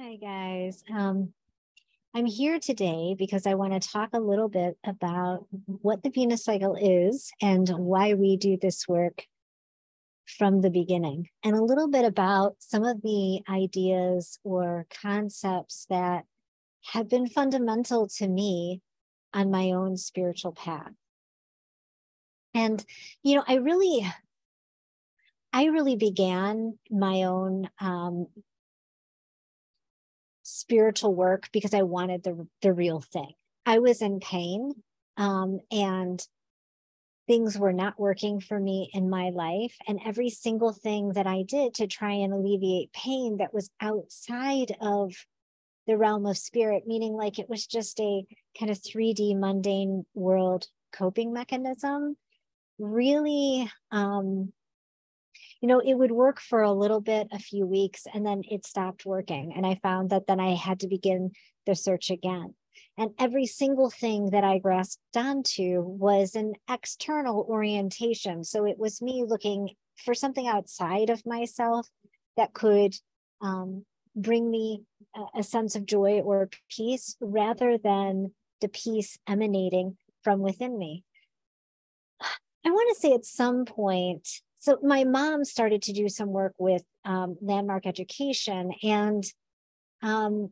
Hi, guys. I'm here today because I want to talk a little bit about what the Venus cycle is and why we do this work from the beginning, and a little bit about some of the ideas or concepts that have been fundamental to me on my own spiritual path. And, I really began my own spiritual work because I wanted the real thing. I was in pain, and things were not working for me in my life. And every single thing that I did to try and alleviate pain that was outside of the realm of spirit, meaning like it was just a kind of 3D mundane world coping mechanism, really it would work for a little bit, a few weeks, and then it stopped working. And I found that then I had to begin the search again. And every single thing that I grasped onto was an external orientation. So it was me looking for something outside of myself that could bring me a sense of joy or peace, rather than the peace emanating from within me. I want to say at some point, so my mom started to do some work with landmark education, and I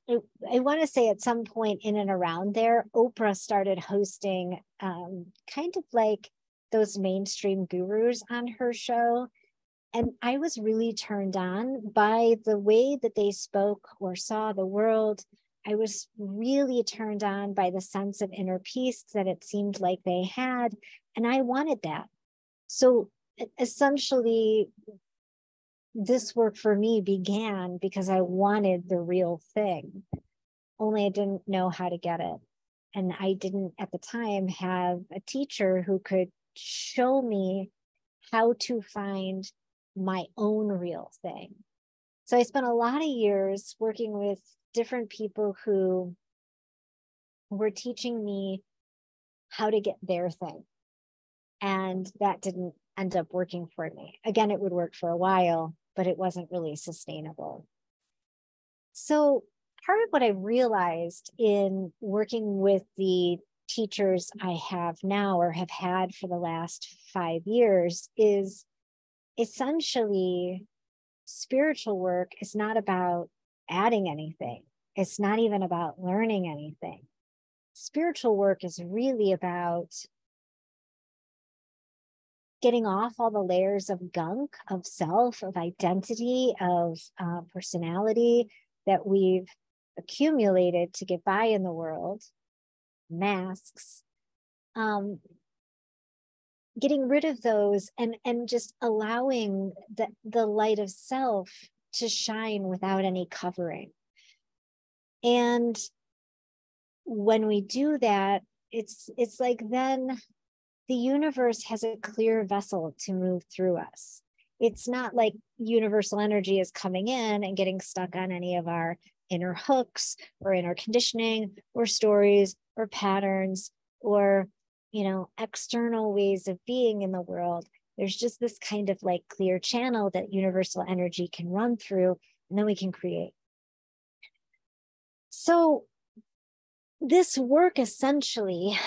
want to say at some point in and around there, Oprah started hosting kind of like those mainstream gurus on her show. And I was really turned on by the way that they spoke or saw the world. I was really turned on by the sense of inner peace that it seemed like they had. And I wanted that. So essentially, this work for me began because I wanted the real thing, only I didn't know how to get it. And I didn't at the time have a teacher who could show me how to find my own real thing. So I spent a lot of years working with different people who were teaching me how to get their thing. And that didn't end up working for me. Again, it would work for a while, but it wasn't really sustainable. So part of what I realized in working with the teachers I have now or have had for the last 5 years is essentially spiritual work is not about adding anything. It's not even about learning anything. Spiritual work is really about getting off all the layers of gunk, of self, of identity, of personality that we've accumulated to get by in the world, masks, getting rid of those and just allowing the light of self to shine without any covering. And when we do that, it's like then the universe has a clear vessel to move through us. It's not like universal energy is coming in and getting stuck on any of our inner hooks or inner conditioning or stories or patterns or, external ways of being in the world. There's just this kind of like clear channel that universal energy can run through, and then we can create. So this work essentially,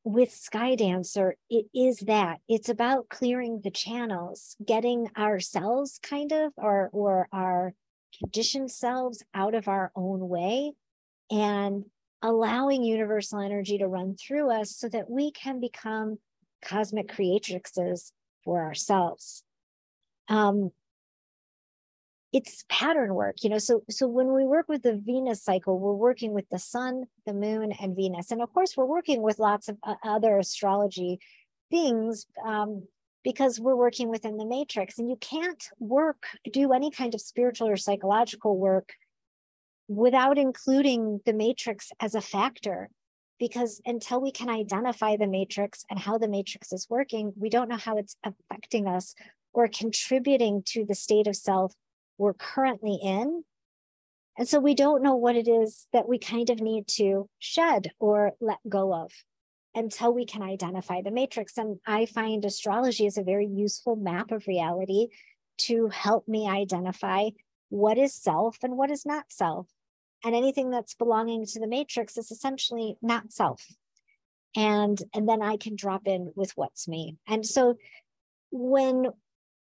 with SkyDancer, it is that it's about clearing the channels, getting ourselves kind of, or our conditioned selves out of our own way, and allowing universal energy to run through us so that we can become cosmic creatrixes for ourselves. It's pattern work, so when we work with the Venus cycle, we're working with the sun, the moon, and Venus. And of course, we're working with lots of other astrology things, because we're working within the matrix. And you can't do any kind of spiritual or psychological work without including the matrix as a factor, because until we can identify the matrix and how the matrix is working, we don't know how it's affecting us or contributing to the state of self we're currently in. And so we don't know what it is that we kind of need to shed or let go of until we can identify the matrix. And I find astrology is a very useful map of reality to help me identify what is self and what is not self. And anything that's belonging to the matrix is essentially not self. And then I can drop in with what's me. And so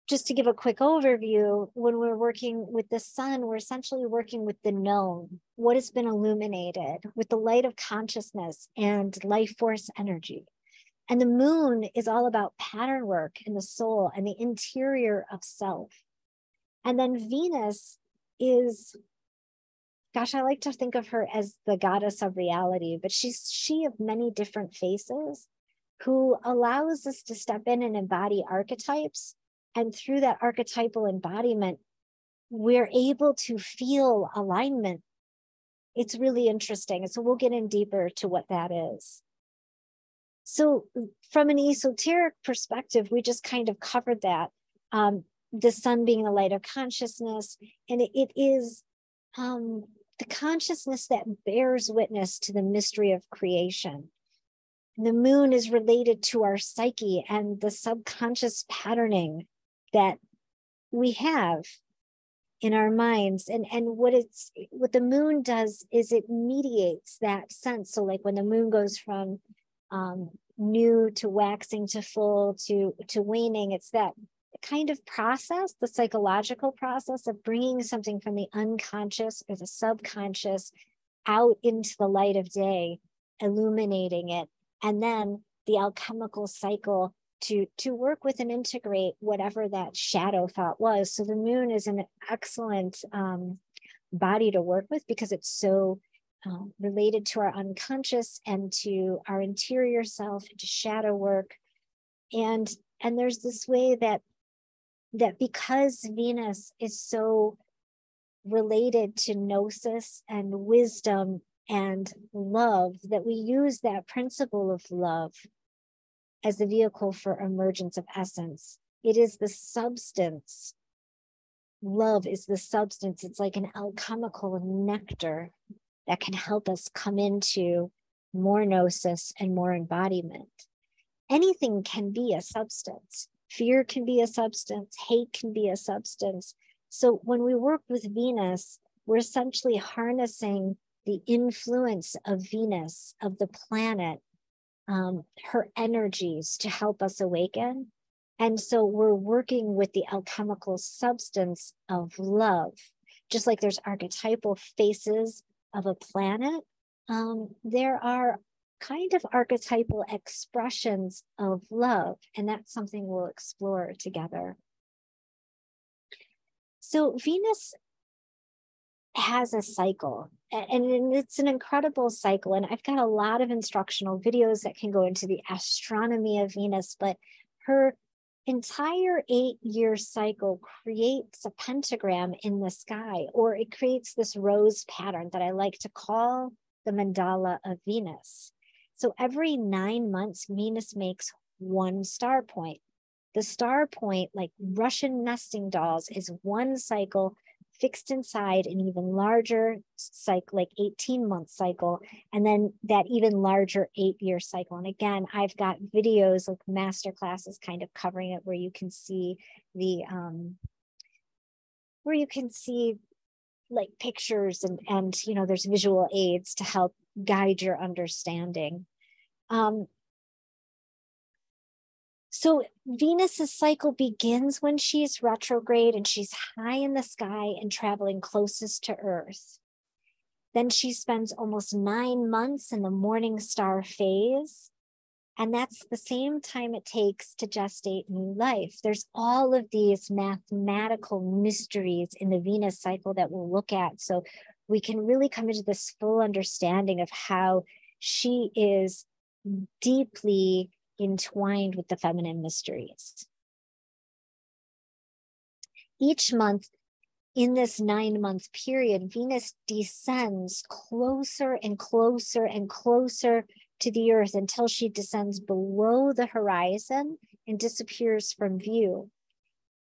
just to give a quick overview, when we're working with the sun, we're essentially working with the known, what has been illuminated, with the light of consciousness and life force energy. And the moon is all about pattern work in the soul and the interior of self. And then Venus is, gosh, I like to think of her as the goddess of reality, but she's she of many different faces, who allows us to step in and embody archetypes. And through that archetypal embodiment, we're able to feel alignment. It's really interesting. And so we'll get in deeper to what that is. So from an esoteric perspective, we just kind of covered that. The sun being the light of consciousness, and it is the consciousness that bears witness to the mystery of creation. And the moon is related to our psyche and the subconscious patterning that we have in our minds. And what the moon does is it mediates that sense. So like when the moon goes from new to waxing to full to waning, it's that kind of process, the psychological process of bringing something from the unconscious or the subconscious out into the light of day, illuminating it, and then the alchemical cycle to work with and integrate whatever that shadow thought was. So the moon is an excellent body to work with because it's so related to our unconscious and to our interior self, to shadow work. And there's this way that because Venus is so related to gnosis and wisdom and love, that we use that principle of love as the vehicle for emergence of essence. It is the substance. Love is the substance. It's like an alchemical nectar that can help us come into more gnosis and more embodiment. Anything can be a substance. Fear can be a substance. Hate can be a substance. So when we work with Venus, we're essentially harnessing the influence of Venus, of the planet, her energies to help us awaken. And so we're working with the alchemical substance of love. Just like there's archetypal faces of a planet, there are kind of archetypal expressions of love, and that's something we'll explore together. So Venus has a cycle, and it's an incredible cycle, and I've got a lot of instructional videos that can go into the astronomy of Venus, but her entire 8-year cycle creates a pentagram in the sky, or it creates this rose pattern that I like to call the mandala of Venus. So every 9 months, Venus makes one star point. The star point, like Russian nesting dolls, is one cycle fixed inside an even larger cycle, like 18-month cycle, and then that even larger 8-year cycle. And again, I've got videos, like master classes kind of covering it, where you can see like pictures and you know, there's visual aids to help guide your understanding. So Venus's cycle begins when she's retrograde and she's high in the sky and traveling closest to Earth. Then she spends almost 9 months in the morning star phase. And that's the same time it takes to gestate new life. There's all of these mathematical mysteries in the Venus cycle that we'll look at. So we can really come into this full understanding of how she is deeply entwined with the feminine mysteries. Each month in this 9-month period, Venus descends closer and closer and closer to the Earth until she descends below the horizon and disappears from view.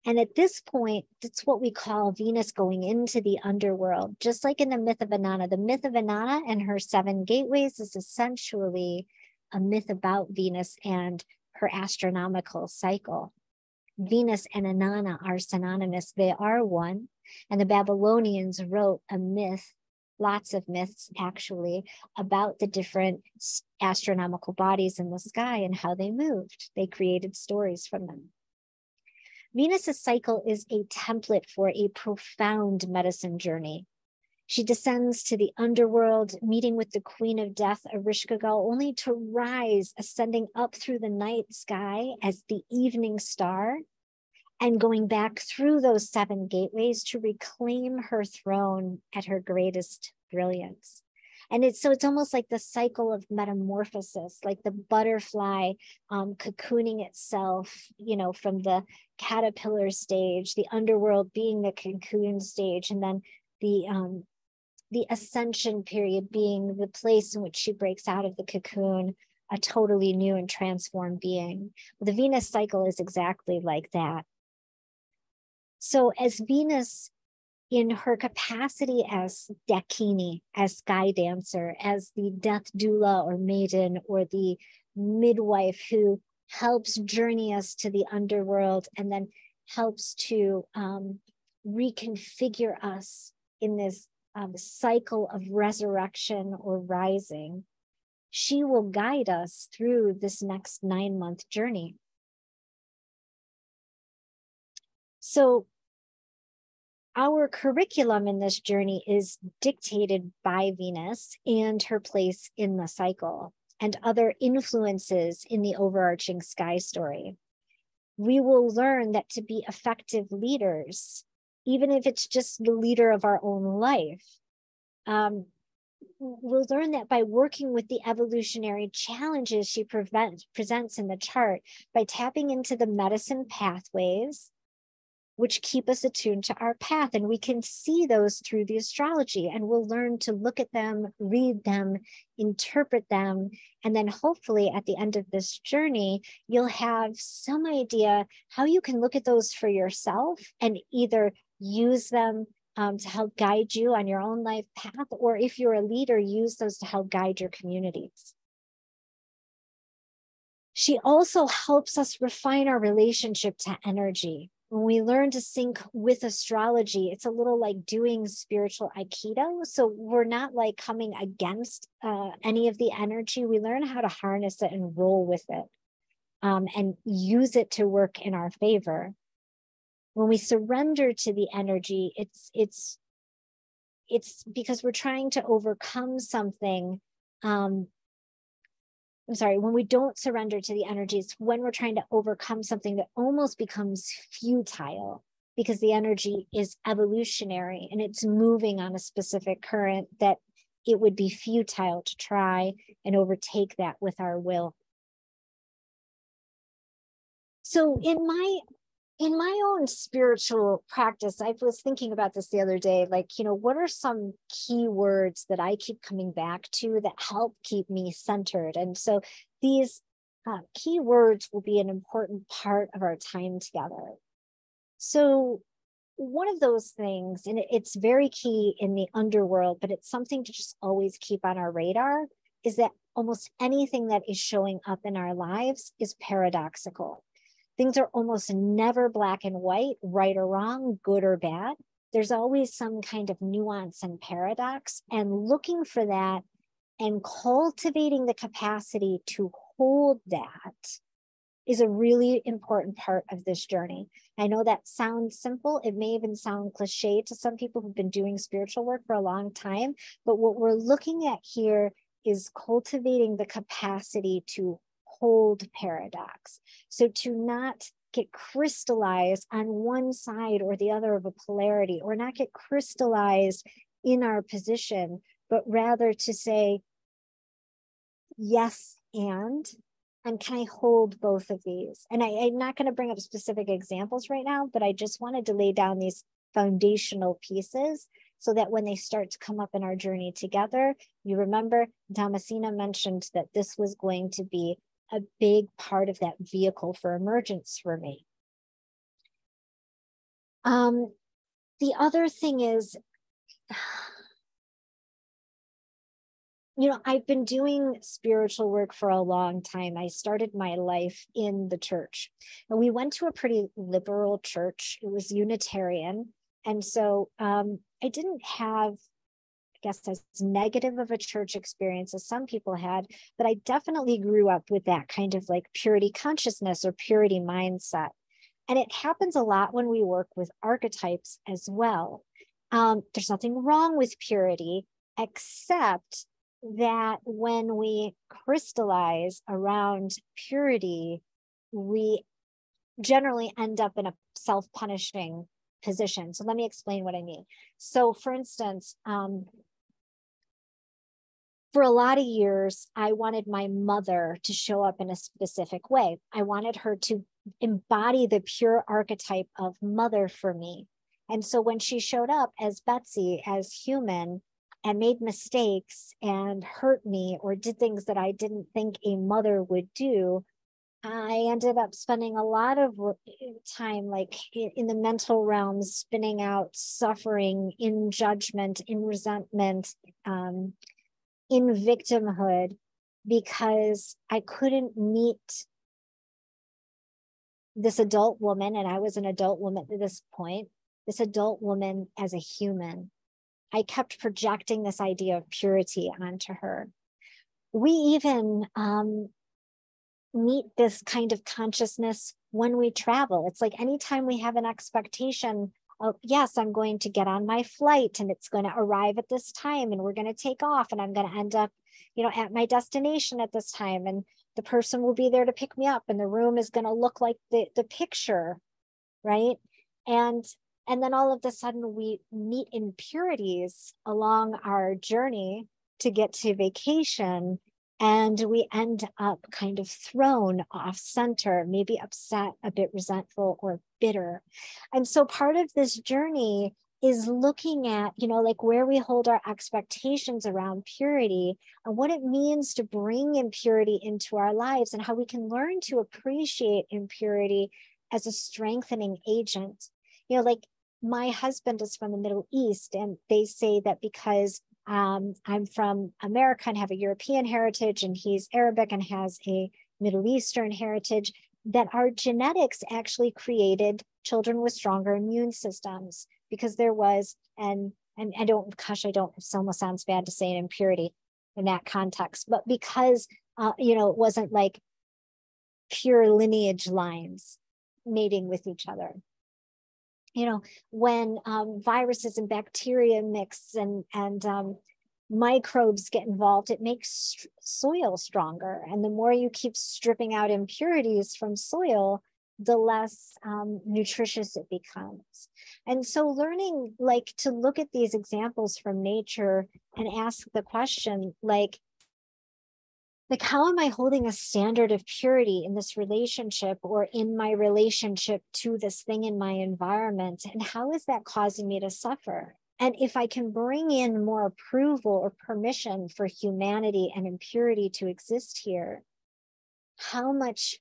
And at this point, that's what we call Venus going into the underworld. Just like in the myth of Inanna, the myth of Inanna and her 7 gateways is essentially a myth about Venus and her astronomical cycle. Venus and Inanna are synonymous. They are one. And the Babylonians wrote a myth, lots of myths actually, about the different astronomical bodies in the sky and how they moved. They created stories from them. Venus's cycle is a template for a profound medicine journey. She descends to the underworld, meeting with the queen of death, Ereshkigal, only to rise, ascending up through the night sky as the evening star, and going back through those 7 gateways to reclaim her throne at her greatest brilliance. And it's almost like the cycle of metamorphosis, like the butterfly cocooning itself, from the caterpillar stage, the underworld being the cocoon stage, and then the ascension period being the place in which she breaks out of the cocoon, a totally new and transformed being. The Venus cycle is exactly like that. So as Venus, in her capacity as Dakini, as SkyDancer, as the death doula or maiden, or the midwife who helps journey us to the underworld and then helps to reconfigure us in this cycle of resurrection or rising, she will guide us through this next 9-month journey. So our curriculum in this journey is dictated by Venus and her place in the cycle and other influences in the overarching sky story. We will learn that to be effective leaders, even if it's just the leader of our own life, we'll learn that by working with the evolutionary challenges she presents in the chart, by tapping into the medicine pathways, which keep us attuned to our path. And we can see those through the astrology, and we'll learn to look at them, read them, interpret them. And then hopefully at the end of this journey, you'll have some idea how you can look at those for yourself and either use them to help guide you on your own life path, or if you're a leader, use those to help guide your communities. She also helps us refine our relationship to energy. When we learn to sync with astrology, it's a little like doing spiritual Aikido. So we're not like coming against any of the energy. We learn how to harness it and roll with it and use it to work in our favor. When we surrender to the energy, it's because we're trying to overcome something. When we don't surrender to the energy, it's when we're trying to overcome something that almost becomes futile, because the energy is evolutionary and it's moving on a specific current that it would be futile to try and overtake that with our will. So in my own spiritual practice, I was thinking about this the other day, like, what are some key words that I keep coming back to that help keep me centered? And so these key words will be an important part of our time together. So one of those things, and it's very key in the underworld, but it's something to just always keep on our radar, is that almost anything that is showing up in our lives is paradoxical. Things are almost never black and white, right or wrong, good or bad. There's always some kind of nuance and paradox, and looking for that and cultivating the capacity to hold that is a really important part of this journey. I know that sounds simple. It may even sound cliche to some people who've been doing spiritual work for a long time, but what we're looking at here is cultivating the capacity to hold paradox. So to not get crystallized on one side or the other of a polarity, or not get crystallized in our position, but rather to say, yes, and can I hold both of these? And I'm not going to bring up specific examples right now, but I just wanted to lay down these foundational pieces so that when they start to come up in our journey together, you remember Damascena mentioned that this was going to be a big part of that vehicle for emergence for me. The other thing is, I've been doing spiritual work for a long time. I started my life in the church, and we went to a pretty liberal church. It was Unitarian. And so I didn't have, I guess, as negative of a church experience as some people had, but I definitely grew up with that kind of like purity consciousness or purity mindset. And it happens a lot when we work with archetypes as well. There's nothing wrong with purity, except that when we crystallize around purity, we generally end up in a self-punishing position. So let me explain what I mean. So for instance, for a lot of years, I wanted my mother to show up in a specific way. I wanted her to embody the pure archetype of mother for me. And so when she showed up as Betsy, as human, and made mistakes and hurt me or did things that I didn't think a mother would do, I ended up spending a lot of time like in the mental realm, spinning out suffering, in judgment, in resentment, in victimhood, because I couldn't meet this adult woman, and I was an adult woman at this point, this adult woman as a human. I kept projecting this idea of purity onto her. We even meet this kind of consciousness when we travel. It's like anytime we have an expectation of, yes, I'm going to get on my flight and it's going to arrive at this time and we're going to take off and I'm going to end up, at my destination at this time, and the person will be there to pick me up and the room is going to look like the picture, right? And then all of a sudden we meet impurities along our journey to get to vacation, and we end up kind of thrown off center, maybe upset, a bit resentful or bitter. And so part of this journey is looking at, like where we hold our expectations around purity and what it means to bring impurity into our lives and how we can learn to appreciate impurity as a strengthening agent. Like my husband is from the Middle East, and they say that because I'm from America and have a European heritage, and he's Arabic and has a Middle Eastern heritage, that our genetics actually created children with stronger immune systems, because there was, and I don't, it almost sounds bad to say an impurity in that context, but because, it wasn't like pure lineage lines mating with each other. When viruses and bacteria mix and microbes get involved, it makes soil stronger. And the more you keep stripping out impurities from soil, the less nutritious it becomes. And so learning to look at these examples from nature and ask the question, like how am I holding a standard of purity in this relationship or in my relationship to this thing in my environment? And how is that causing me to suffer? And if I can bring in more approval or permission for humanity and impurity to exist here, how much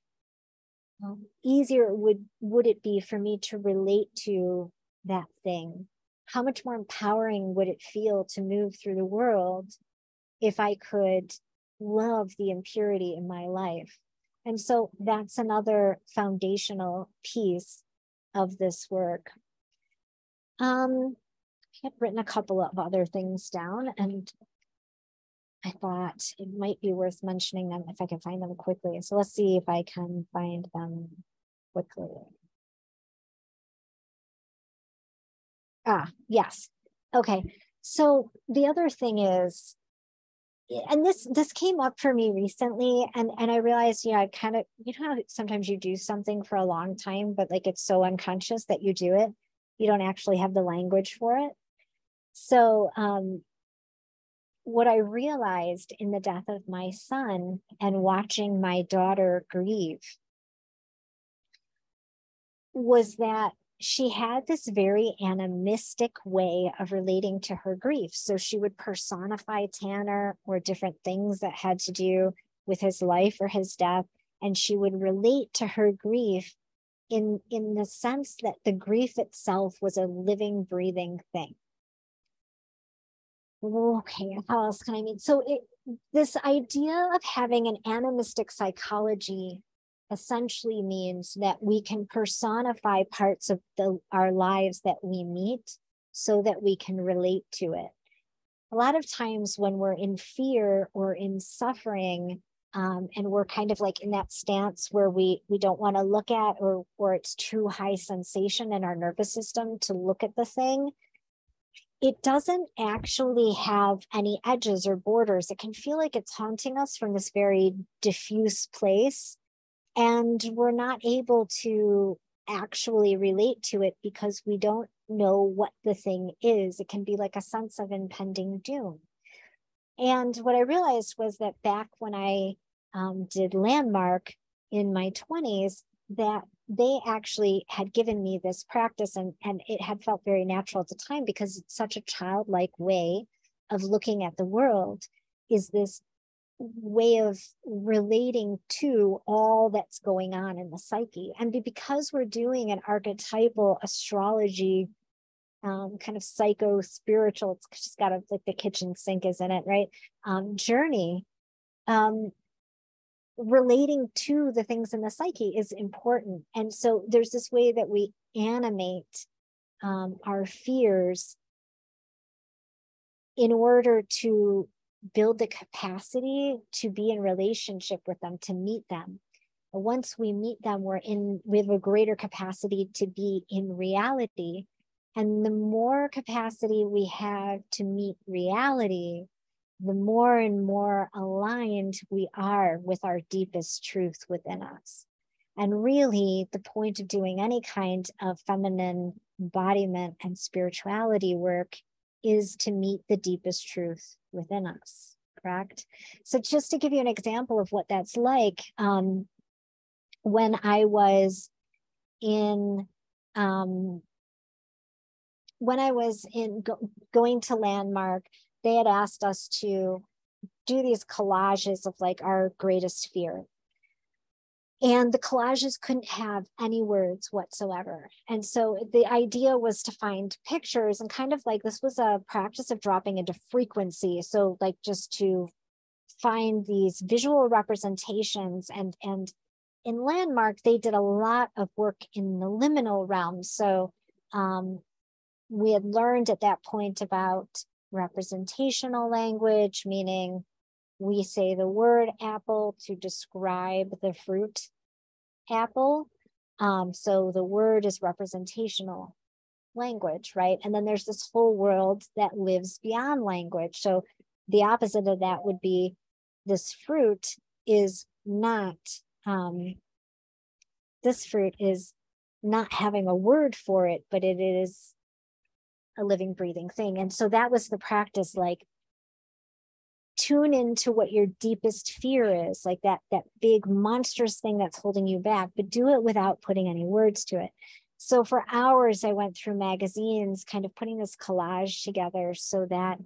easier would it be for me to relate to that thing? How much more empowering would it feel to move through the world if I could love the impurity in my life? And so that's another foundational piece of this work. I had written a couple of other things down, and I thought it might be worth mentioning them if I can find them quickly. So let's see if I can find them quickly. Yes. Okay. So the other thing is, and this came up for me recently, and I realized, I kind of, how sometimes you do something for a long time, but like it's so unconscious that you do it, you don't actually have the language for it. So what I realized in the death of my son and watching my daughter grieve was that she had this very animistic way of relating to her grief. So she would personify Tanner or different things that had to do with his life or his death, and she would relate to her grief in the sense that the grief itself was a living, breathing thing. Okay, how else can I mean? So this idea of having an animistic psychology essentially means that we can personify parts of our lives that we meet so that we can relate to it. A lot of times when we're in fear or in suffering, and we're kind of like in that stance where we don't want to look at, or it's too high sensation in our nervous system to look at the thing, it doesn't actually have any edges or borders. It can feel like it's haunting us from this very diffuse place, and we're not able to actually relate to it because we don't know what the thing is. It can be like a sense of impending doom. And what I realized was that back when I did Landmark in my 20s, that they actually had given me this practice, and it had felt very natural at the time because it's such a childlike way of looking at the world, is this way of relating to all that's going on in the psyche. And because we're doing an archetypal astrology, kind of psycho spiritual, it's just got a, like the kitchen sink is in it, right? Journey, relating to the things in the psyche is important. And so there's this way that we animate our fears in order to build the capacity to be in relationship with them, to meet them. Once we meet them, we have a greater capacity to be in reality. And the more capacity we have to meet reality, the more and more aligned we are with our deepest truth within us. And really, the point of doing any kind of feminine embodiment and spirituality work is to meet the deepest truth within us, correct? So just to give you an example of what that's like, when I was in going to Landmark, they had asked us to do these collages of like our greatest fear. And the collages couldn't have any words whatsoever. And so the idea was to find pictures, and kind of like this was a practice of dropping into frequency. So like just to find these visual representations, and in Landmark, they did a lot of work in the liminal realm. So we had learned at that point about representational language, meaning we say the word apple to describe the fruit apple. So the word is representational language, right? And then there's this whole world that lives beyond language. So the opposite of that would be this fruit is not having a word for it, but it is a living, breathing thing. And so that was the practice, like tune into what your deepest fear is, like that big monstrous thing that's holding you back, but do it without putting any words to it. So for hours, I went through magazines, kind of putting this collage together so that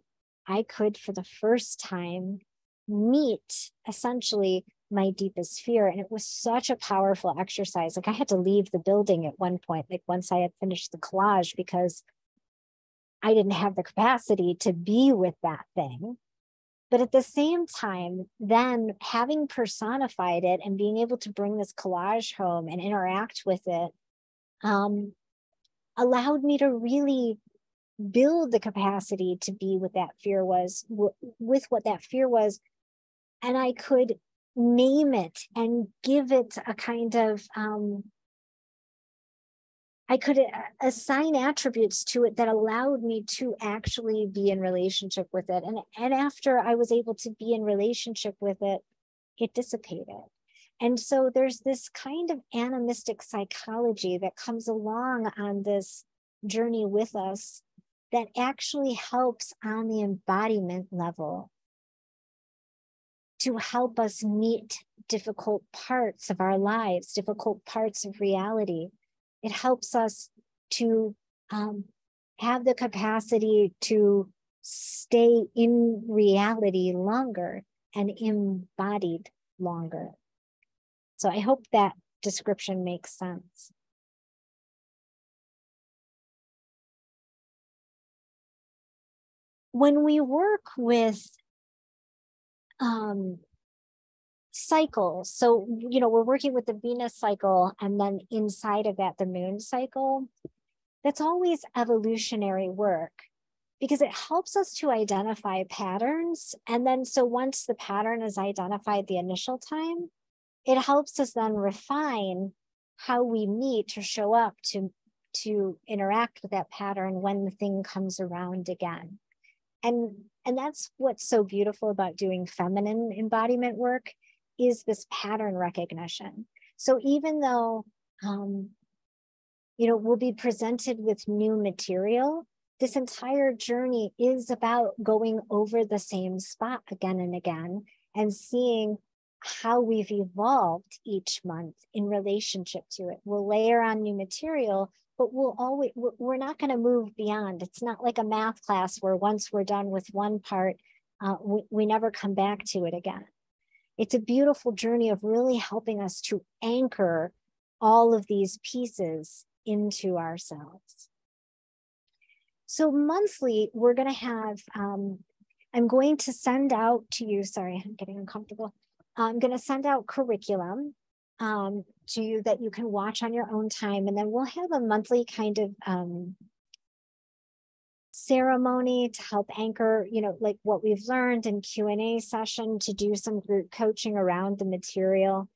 I could, for the first time, meet essentially my deepest fear. And it was such a powerful exercise. Like I had to leave the building at one point, like once I had finished the collage, because I didn't have the capacity to be with that thing. But at the same time, then having personified it and being able to bring this collage home and interact with it allowed me to really build the capacity to be what that fear was, with what that fear was. And I could name it and give it a kind of, I could assign attributes to it that allowed me to actually be in relationship with it. And after I was able to be in relationship with it, it dissipated. And so there's this kind of animistic psychology that comes along on this journey with us that actually helps on the embodiment level to help us meet difficult parts of our lives, difficult parts of reality. It helps us to have the capacity to stay in reality longer and embodied longer. So I hope that description makes sense. When we work with cycles. So, we're working with the Venus cycle, and then inside of that, the moon cycle. That's always evolutionary work because it helps us to identify patterns. And then, so once the pattern is identified the initial time, it helps us then refine how we meet or show up to interact with that pattern when the thing comes around again. And that's what's so beautiful about doing feminine embodiment work, is this pattern recognition. So even though, we'll be presented with new material, this entire journey is about going over the same spot again and again and seeing how we've evolved each month in relationship to it. We'll layer on new material, but we're not going to move beyond. It's not like a math class where once we're done with one part, we never come back to it again. It's a beautiful journey of really helping us to anchor all of these pieces into ourselves. So monthly, we're going to have, I'm going to send out to you, sorry, I'm getting uncomfortable. I'm going to send out curriculum to you that you can watch on your own time. And then we'll have a monthly kind of ceremony to help anchor, like what we've learned, and Q&A session to do some group coaching around the material.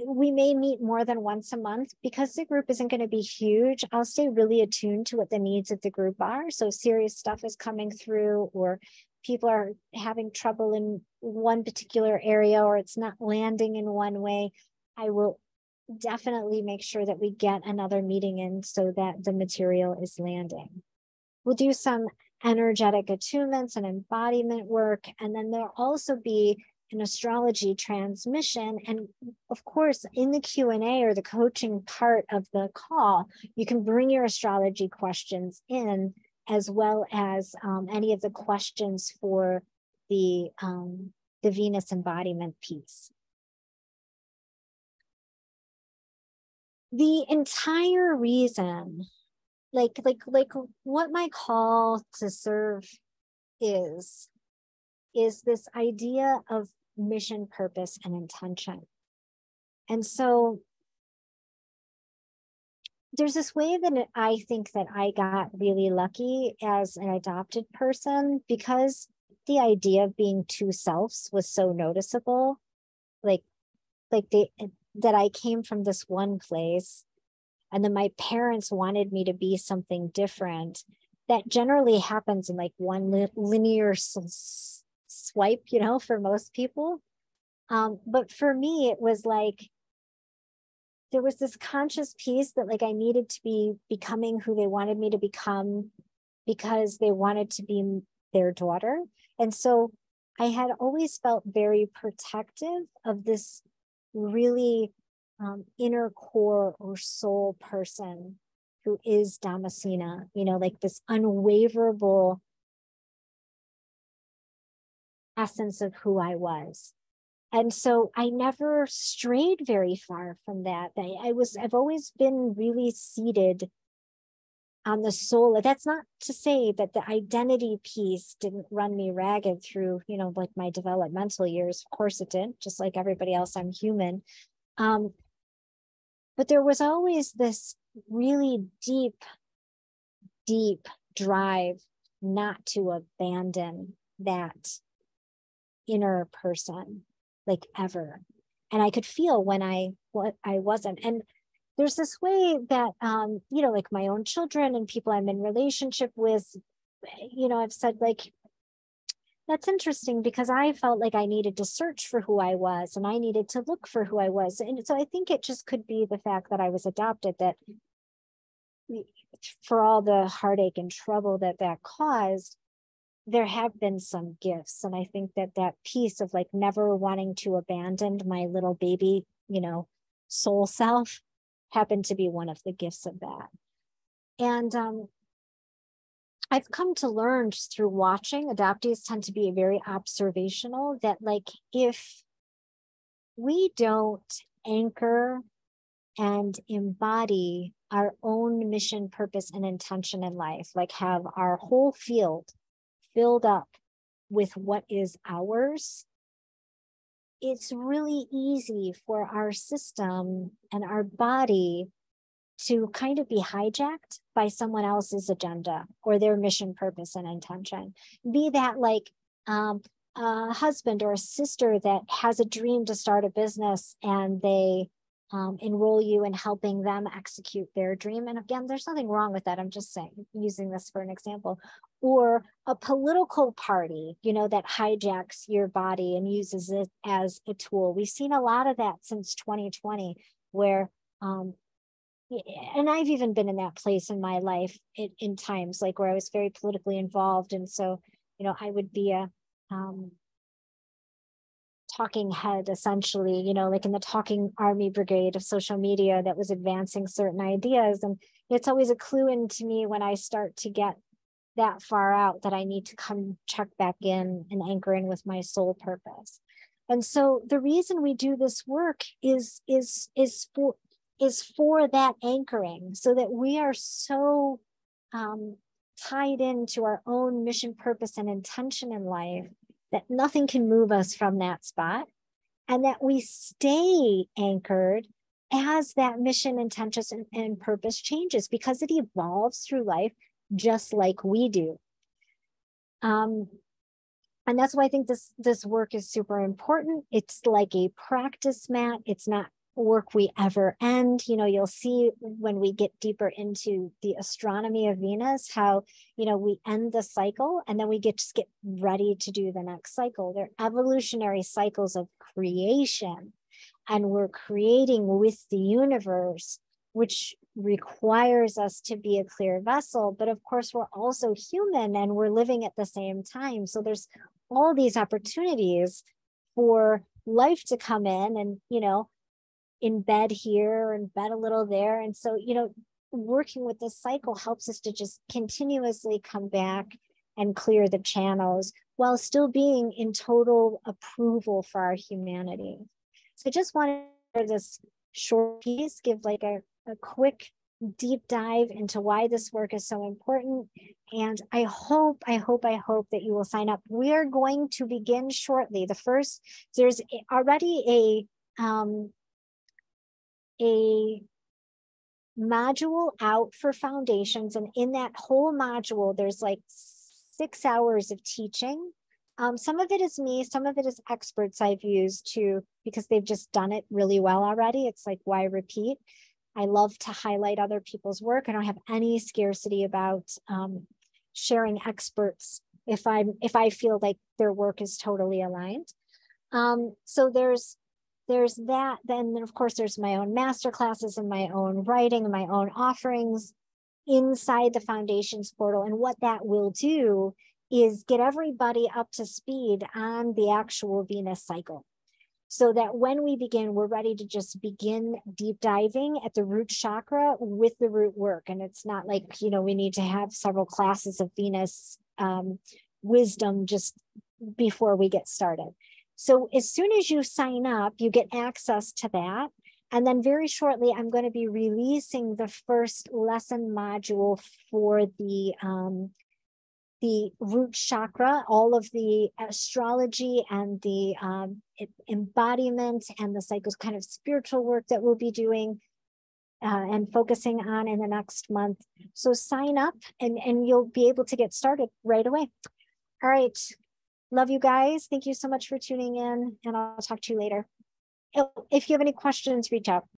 We may meet more than once a month because the group isn't going to be huge. I'll stay really attuned to what the needs of the group are. So serious stuff is coming through, or people are having trouble in one particular area, or it's not landing in one way, I will definitely make sure that we get another meeting in so that the material is landing. We'll do some energetic attunements and embodiment work, and then there'll also be an astrology transmission. And of course, in the Q&A or the coaching part of the call, you can bring your astrology questions in, as well as any of the questions for the Venus embodiment piece. The entire reason, like what my call to serve is this idea of mission, purpose, and intention. And so there's this way that I think that I got really lucky as an adopted person, because the idea of being two selves was so noticeable. That I came from this one place, and then my parents wanted me to be something different. That generally happens in like one linear swipe, for most people. But for me, it was like, there was this conscious piece that like I needed to be becoming who they wanted me to become because they wanted to be their daughter. And so I had always felt very protective of this really inner core or soul person who is Damascena, like this unwaverable essence of who I was. And so I never strayed very far from that. I've always been really seated on the soul. That's not to say that the identity piece didn't run me ragged through, like my developmental years. Of course it did, just like everybody else, I'm human. But there was always this really deep drive not to abandon that inner person, like ever. And I could feel when I wasn't. And there's this way that, like my own children and people I'm in relationship with, I've said like, that's interesting because I felt like I needed to search for who I was and I needed to look for who I was. And so I think it just could be the fact that I was adopted, that for all the heartache and trouble that caused, there have been some gifts. And I think that piece of like never wanting to abandon my little baby, soul self happened to be one of the gifts of that. And I've come to learn just through watching, adoptees tend to be very observational, that like if we don't anchor and embody our own mission, purpose, and intention in life, like have our whole field filled up with what is ours, it's really easy for our system and our body to kind of be hijacked by someone else's agenda or their mission, purpose, and intention. Be that like a husband or a sister that has a dream to start a business, and they enroll you in helping them execute their dream. And again, there's nothing wrong with that. I'm just saying, using this for an example. Or a political party, you know, that hijacks your body and uses it as a tool. We've seen a lot of that since 2020, where and I've even been in that place in my life in times like where I was very politically involved. And so, you know, I would be a talking head, essentially, you know, like in the talking army brigade of social media that was advancing certain ideas. And it's always a clue into me when I start to get that far out that I need to come check back in and anchor in with my soul purpose. And so the reason we do this work is for that anchoring, so that we are so tied into our own mission, purpose, and intention in life that nothing can move us from that spot, and that we stay anchored as that mission, intention, and purpose changes, because it evolves through life just like we do. And that's why I think this work is super important. It's like a practice mat. It's not work we ever end. You know, you'll see when we get deeper into the astronomy of Venus, how, you know, we end the cycle and then we just get ready to do the next cycle. They're evolutionary cycles of creation, and we're creating with the universe, which requires us to be a clear vessel. But of course, we're also human and we're living at the same time. So there's all these opportunities for life to come in and, you know, embed here and embed a little there. And so, you know, working with this cycle helps us to just continuously come back and clear the channels while still being in total approval for our humanity. So I just wanted to, for this short piece, give like a quick deep dive into why this work is so important. And I hope that you will sign up. We are going to begin shortly. There's already a module out for foundations, and in that whole module there's like 6 hours of teaching. Some of it is me, some of it is experts I've used too, because they've just done it really well already. It's like, why repeat? I love to highlight other people's work. I don't have any scarcity about sharing experts if I feel like their work is totally aligned. So there's that. Then of course there's my own master classes and my own writing and my own offerings inside the foundations portal. And what that will do is get everybody up to speed on the actual Venus cycle, so that when we begin, we're ready to just begin deep diving at the root chakra with the root work. And it's not like, you know, we need to have several classes of Venus wisdom just before we get started. So as soon as you sign up, you get access to that. And then very shortly, I'm going to be releasing the first lesson module for the root chakra, all of the astrology and the embodiment and the cycles, kind of spiritual work that we'll be doing and focusing on in the next month. So sign up and you'll be able to get started right away. All right. Love you guys. Thank you so much for tuning in, and I'll talk to you later. If you have any questions, reach out.